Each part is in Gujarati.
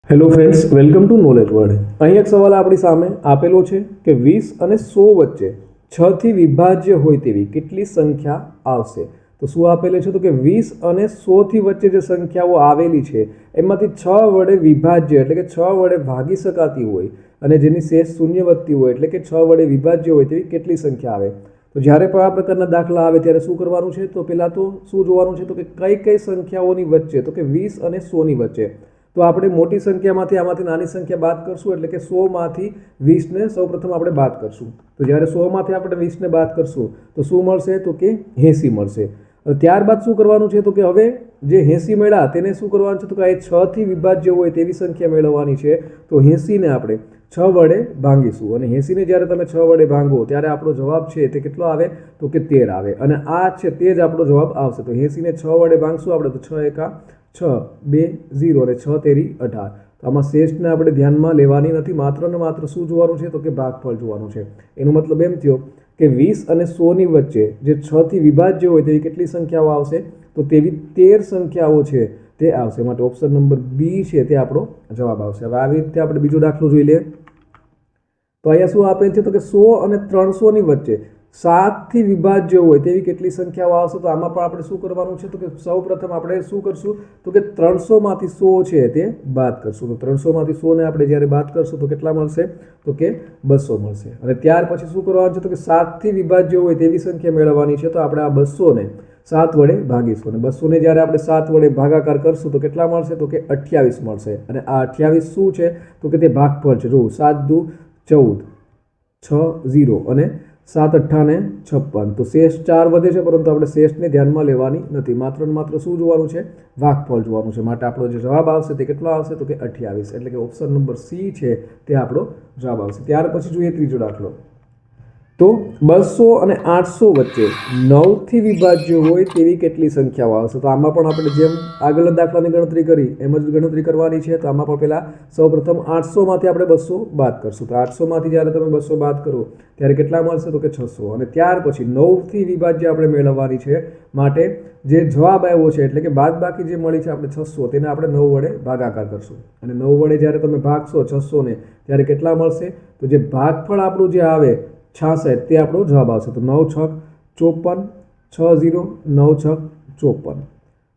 Hello friends, welcome to knowledge world. અહીં એક સવાલ આપણી સામે આપેલો છે કે 20 અને 100 વચ્ચે 6 થી વિભાજ્ય હોય તેવી કેટલી સંખ્યા આવશે। તો શું આપેલું છે? તો કે 20 અને 100 થી વચ્ચે જે સંખ્યાઓ આવેલી છે એમાંથી 6 વડે વિભાજ્ય એટલે કે 6 વડે ભાગી શકાતી હોય અને જેની શેષ શૂન્ય વધતી હોય એટલે કે 6 વડે વિભાજ્ય હોય તેવી કેટલી સંખ્યા આવે। તો જ્યારે પણ આ પ્રકારના દાખલા આવે ત્યારે શું કરવાનું છે? તો પહેલાં તો શું જોવાનું છે? તો કે કઈ કઈ સંખ્યાઓની વચ્ચે, તો કે 20 અને 100 ની વચ્ચે। તો આપણે મોટી સંખ્યામાંથી આમાંથી નાની સંખ્યા બાદ કરશું એટલે કે 100 માંથી 20 ને સૌપ્રથમ આપણે બાદ કરશું। તો જ્યારે 100 માંથી આપણે 20 ને બાદ કરશું તો શું મળશે? તો કે 80 મળશે। ત્યારબાદ શું કરવાનું છે? તો કે હવે જે 80 મળ્યા તેને શું કરવાનું છે? તો કે 6 થી વિભાજ્ય હોય તેવી સંખ્યા મેળવવાની છે। તો 80 ને આપણે 6 વડે ભાંગીશું અને 80 ને જ્યારે તમે 6 વડે ભાંગો ત્યારે આપણો જવાબ છે તે કેટલો આવે? તો કે 13 આવે અને આ છે તે જ આપણો જવાબ આવશે। તો 80 ને 6 વડે ભાંગશું આપણે તો 6 એકા 6, 2, 0 અને 6 તેરી 18। તો આમાં શેષને આપણે ધ્યાનમાં લેવાની નથી, માત્ર ને માત્ર શું જોવાનું છે? તો કે ભાગફળ જોવાનું છે। એનો મતલબ એમ થયો કે 20 અને 100 ની વચ્ચે જે 6 થી વિભાજ્ય હોય તેવી કેટલી સંખ્યાઓ આવશે? તો તેવી 13 સંખ્યાઓ છે તે આવશે। માટે ઓપ્શન નંબર બી છે તે આપણો જવાબ આવશે। હવે આવી રીતે આપણે બીજો દાખલો જોઈ લઈએ। તો અહીંયા શું આપેલ છે? તો કે 100 અને 300 ની વચ્ચે 7 થી વિભાજ્ય હોય તેવી કેટલી સંખ્યાઓ આવશે? તો આમાં પણ આપણે શું કરવાનું છે? તો કે સૌ પ્રથમ આપણે શું કરશું? તો કે 300 માંથી 100 છે તે બાદ કરશું। તો 300 માંથી 100 ને આપણે જ્યારે બાદ કરશું તો કેટલા મળશે? તો કે 200 મળશે। અને ત્યાર પછી શું કરવાનું છે? તો કે 7 થી વિભાજ્ય હોય તેવી સંખ્યા મેળવવાની છે। તો આપણે આ 200 ને 7 વડે ભાગીશું અને 200 ને જ્યારે આપણે 7 વડે ભાગાકાર કરશું તો કેટલા મળશે? તો કે 28 મળશે। અને આ 28 શું છે? તો કે તે ભાગફળ છે। જો 7 દુ 14, 6 0 અને 7 અઠ્ઠા ને 56। તો શેષ 4 વધે છે પરંતુ આપણે શેષને ધ્યાનમાં લેવાની નથી, માત્ર ને માત્ર શું જોવાનું છે? ભાગફળ જોવાનું છે। માટે આપણો જે જવાબ આવશે તે કેટલો આવશે? તો કે 28। એટલે કે ઓપ્શન નંબર સી છે તે આપણો જવાબ આવશે। ત્યાર પછી જોઈએ ત્રીજો દાખલો। તો 200 અને 800 વચ્ચે 9 થી વિભાજ્ય હોય તેવી કેટલી સંખ્યાઓ આવશે? તો આમાં પણ આપણે જેમ આગળના દાખલાની ગણતરી કરી એમ જ ગણતરી કરવાની છે। તો આમાં પણ પહેલાં સૌપ્રથમ 800 માંથી આપણે 200 બાદ કરશું। તો 800 માંથી જ્યારે તમે 200 બાદ કરો ત્યારે કેટલા મળશે? તો કે 600। અને ત્યાર પછી 9 થી વિભાજ્ય આપણે મેળવવાની છે। માટે જે જવાબ આવ્યો છે એટલે કે બાદબાકી જે મળી છે આપણે 600 તેને આપણે 9 વડે ભાગાકાર કરશું અને 9 વડે જ્યારે તમે ભાગશો 600 ને ત્યારે કેટલા મળશે? તો જે ભાગફળ આપણું જે આવે 66 તે આપણો જવાબ આવશે। તો 9 6 54, 6 0, 9 6 54।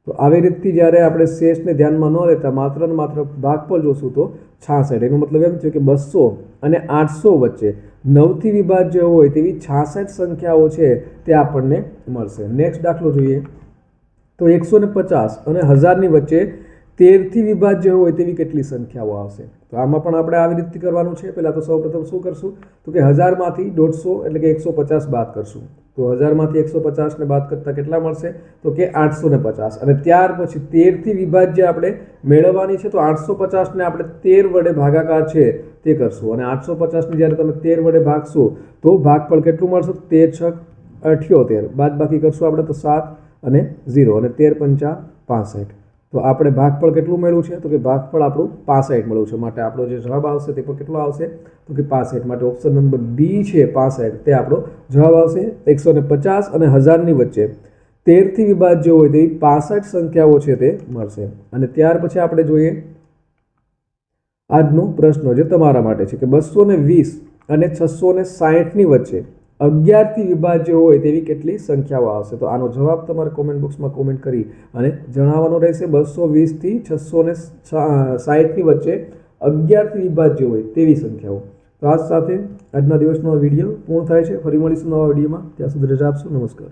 તો આવી રીતથી જ્યારે આપણે શેષને ધ્યાનમાં ન લેતા માત્ર ને માત્ર ભાગફળ જોશું તો 66। એનો મતલબ એમ થયો કે 200 અને 800 વચ્ચે 9 થી વિભાજ્ય હોય તેવી 66 સંખ્યાઓ છે તે આપણને મળશે। નેક્સ્ટ દાખલો જોઈએ। તો 150 અને 1000 ની વચ્ચે 13 થી વિભાજ્ય હોય તેવી કેટલી સંખ્યાઓ આવશે? તો આમાં પણ આપણે આવી રીતે કરવાનું છે। પહેલાં તો સૌપ્રથમ શું કરશું? તો કે 1000 માંથી 150 એટલે કે 150 બાદ કરશું। તો 1000 માંથી 150 ને બાદ કરતાં કેટલા મળશે? તો કે 850। અને ત્યાર પછી 13 થી વિભાજ્ય આપણે મેળવવાની છે। તો 850 ને આપણે 13 વડે ભાગાકાર છે તે કરશું અને 850 ને જ્યારે તમે 13 વડે ભાગશો તો ભાગફળ કેટલું મળશે? 13 6 78 બાદ બાકી કરશું આપણે તો 7 અને 0 અને 13 5 65। તો આપણે ભાગફળ કેટલું મળ્યું છે? તો કે ભાગફળ આપણું 65 મળ્યું છે। માટે આપણો જે જવાબ આવશે તે પણ કેટલો આવશે? તો કે 65। માટે ઓપ્શન નંબર બી છે 65 તે આપણો જવાબ આવશે। 150 અને 1000 ની વચ્ચે 13 થી વિભાજ્ય હોય તેવી 65 સંખ્યાઓ છે તે મળશે। અને ત્યાર પછી આપણે જોઈએ આજનો પ્રશ્ન જે તમારા માટે છે કે 220 અને 660 ની વચ્ચે 11 થી વિભાજ્ય હોય તેવી કેટલી સંખ્યાઓ આવશે? તો આનો જવાબ તમારે કોમેન્ટ બોક્સમાં કોમેન્ટ કરી અને જણાવવાનો રહેશે। 220 થી 660 ની વચ્ચે 11 થી વિભાજ્ય હોય તેવી સંખ્યાઓ। તો આ સાથે આજના દિવસનો વિડીયો પૂર્ણ થાય છે। ફરી મળીશું નવા વિડીયોમાં, ત્યાં સુધી રજા આપશો। નમસ્કાર।